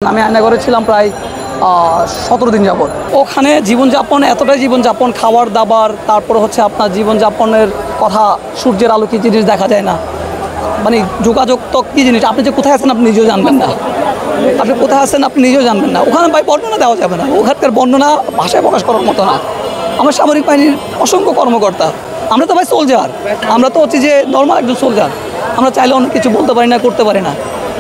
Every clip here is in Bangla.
আমি আয়নাগরে ছিলাম প্রায় 17 দিন যাবত। ওখানে জীবনযাপন এতটাই জীবনযাপন, খাবার দাবার, তারপরে হচ্ছে আপনার জীবনযাপনের কথা, সূর্যের আলো কী জিনিস দেখা যায় না, মানে যোগাযোগ তো কী জিনিস, আপনি যে কোথায় আছেন আপনি নিজেও জানবেন না, আপনি কোথায় আছেন আপনি নিজেও জানবেন না। ওখানে ভাই বর্ণনা দেওয়া যাবে না, ওখানকার বর্ণনা ভাষায় প্রকাশ করার মতো না। আমার সামরিক বাহিনীর অসংখ্য কর্মকর্তা, আমরা তো ভাই সোলজার, আমরা তো হচ্ছে যে নর্মাল একজন সোলজার, আমরা চাইলে অনেক কিছু বলতে পারি না, করতে পারি না,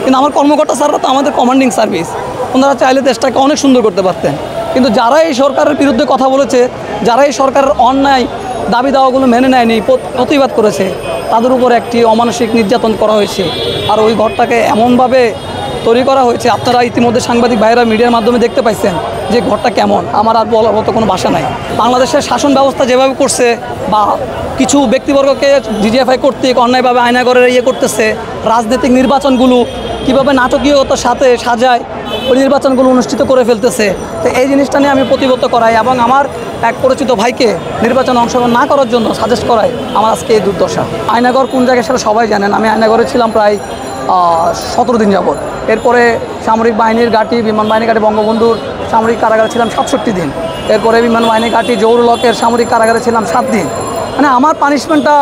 কিন্তু আমার কর্মকর্তা স্যাররা তো আমাদের কমান্ডিং সার্ভিস, ওনারা চাইলে দেশটাকে অনেক সুন্দর করতে পারতেন। কিন্তু যারা এই সরকারের বিরুদ্ধে কথা বলেছে, যারা এই সরকারের অন্যায় দাবি দাওয়াগুলো মেনে নেয়নি, প্রতিবাদ করেছে, তাদের উপর একটি অমানসিক নির্যাতন করা হয়েছে। আর ওই ঘরটাকে এমনভাবে তৈরি করা হয়েছে, আপনারা ইতিমধ্যে সাংবাদিক ভাইয়েরা মিডিয়ার মাধ্যমে দেখতে পাইছেন যে ঘরটা কেমন। আমার আর বলার মতো কোনো ভাষা নাই। বাংলাদেশের শাসন ব্যবস্থা যেভাবে করছে, বা কিছু ব্যক্তিবর্গকে ডিজিএফআই কর্তৃক অন্যায়ভাবে আয়নাগরের করতেছে, রাজনৈতিক নির্বাচনগুলো কীভাবে নাটকীয়তার সাথে সাজায় ওই নির্বাচনগুলো অনুষ্ঠিত করে ফেলতেছে, তো এই জিনিসটা নিয়ে আমি প্রতিবদ্ধ করাই এবং আমার এক পরিচিত ভাইকে নির্বাচনে অংশগ্রহণ না করার জন্য সাজেস্ট করাই আমার আজকে এই দুর্দশা। আয়নাগর কোন জায়গায় সেটা সবাই জানেন। আমি আয়নাগরে ছিলাম প্রায় 17 দিন যাবত। এরপরে সামরিক বাহিনীর ঘাঁটি, বিমান বাহিনীর ঘাঁটি বঙ্গবন্ধুর সামরিক কারাগারে ছিলাম 67 দিন। এরপরে বিমান বাহিনীর ঘাঁটি জৌরুলকের সামরিক কারাগারে ছিলাম 7 দিন। মানে আমার পানিশমেন্টটা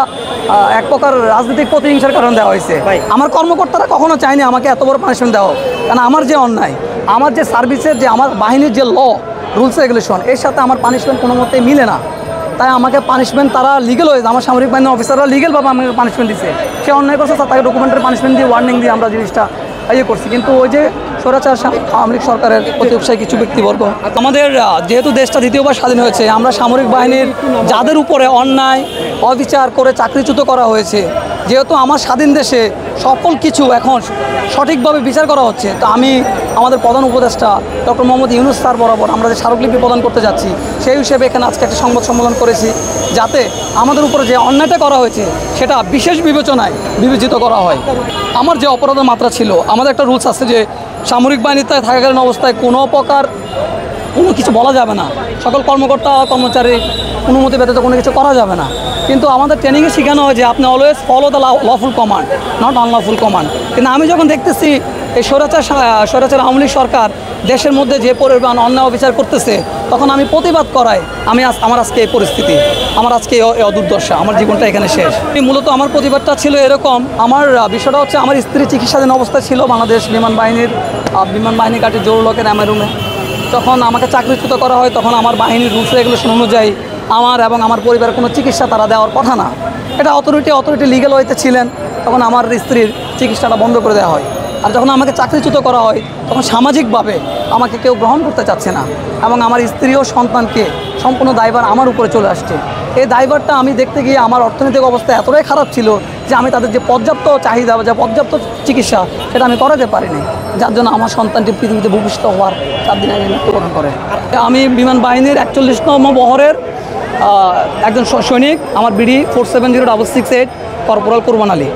এক প্রকার রাজনৈতিক প্রতিহিংসার কারণে দেওয়া হয়েছে। আমার কর্মকর্তারা কখনো চায়নি আমাকে এত বড় পানিশমেন্ট দেওয়া, কারণ আমার যে অন্যায়, আমার যে সার্ভিসের যে আমার বাহিনীর যে রুলস রেগুলেশন, এর সাথে আমার পানিশমেন্ট কোনো মতেই মিলে না। তাই আমাকে পানিশমেন্ট তারা লিগেল হয়েছে, আমার সামরিক বাহিনীর অফিসাররা লিগেলভাবে আমাকে পানিশমেন্ট দিচ্ছে। সে অন্যায় করছে, তাকে ডকুমেন্টারি পানিশমেন্ট দিয়ে, ওয়ার্নিং দিয়ে আমরা জিনিসটা করছি। কিন্তু ওই যে স্বৈরাচার সামরিক সরকারের প্রতি উৎসাহী কিছু ব্যক্তিবর্গ, আমাদের যেহেতু দেশটা দ্বিতীয়বার স্বাধীন হয়েছে, আমরা সামরিক বাহিনীর যাদের উপরে অন্যায় অবিচার করে চাকরিচ্যুত করা হয়েছে, যেহেতু আমার স্বাধীন দেশে সকল কিছু এখন সঠিকভাবে বিচার করা হচ্ছে, তো আমি আমাদের প্রধান উপদেষ্টা ডক্টর মোহাম্মদ ইউনূস স্যার বরাবর আমরা যে স্মারকলিপি প্রদান করতে যাচ্ছি, সেই হিসেবে এখানে আজকে একটা সংবাদ সম্মেলন করেছি, যাতে আমাদের উপরে যে অন্যায়টা করা হয়েছে সেটা বিশেষ বিবেচনায় বিবেচিত করা হয়। আমার যে অপরাধের মাত্রা ছিল, আমাদের একটা রুলস আছে যে সামরিক বাহিনীতে থাকাকালীন অবস্থায় কোনো প্রকার কোনো কিছু বলা যাবে না, সকল কর্মকর্তা কর্মচারী অনুমতি ব্যতীত কোনো কিছু করা যাবে না। কিন্তু আমাদের ট্রেনিংয়ে শেখানো হয় যে আপনি always follow the lawful command, not unlawful command. কিন্তু আমি যখন দেখতেছি এই স্বৈরাচার আওয়ামী লীগ সরকার দেশের মধ্যে যে পরিমাণ অন্যায় অবিচার করতেছে, তখন আমি প্রতিবাদ করাই আমার আজকে এই পরিস্থিতি, আমার আজকে এই দুর্দশা, আমার জীবনটা এখানে শেষ। মূলত আমার প্রতিবাদটা ছিল এরকম, আমার বিষয়টা হচ্ছে আমার স্ত্রী চিকিৎসাধীন অবস্থায় ছিল বাংলাদেশ বিমান বাহিনীর ঘাঁটি জৌরুলকের এমআই রুমে। যখন আমাকে চাকরিচ্যুত করা হয়, তখন আমার বাহিনীর রুলস রেগুলেশন অনুযায়ী আমার এবং আমার পরিবারের কোনো চিকিৎসা তারা দেওয়ার কথা না। এটা অথরিটি লিগ্যাল ওয়েতে ছিলেন, তখন আমার স্ত্রীর চিকিৎসাটা বন্ধ করে দেওয়া হয়। আর যখন আমাকে চাকরিচ্যুত করা হয়, তখন সামাজিকভাবে আমাকে কেউ গ্রহণ করতে চাচ্ছে না, এবং আমার স্ত্রী ও সন্তানকে সম্পূর্ণ দায়ভার আমার উপরে চলে আসছে। এই দায়ভারটা আমি দেখতে গিয়ে আমার অর্থনৈতিক অবস্থা এতটাই খারাপ ছিল যে আমি তাদের যে পর্যাপ্ত চাহিদা বা যে পর্যাপ্ত চিকিৎসা সেটা আমি করাতে পারিনি, যার জন্য আমার সন্তানটি পৃথিবীতে ভূমিষ্ঠ হওয়ার 4 দিন আগে মৃত্যুবরণ করে। আমি বিমান বাহিনীর 41তম বহরের একজন সৈনিক, আমার বিডি 470668 কর্পোরাল কুরবান আলী।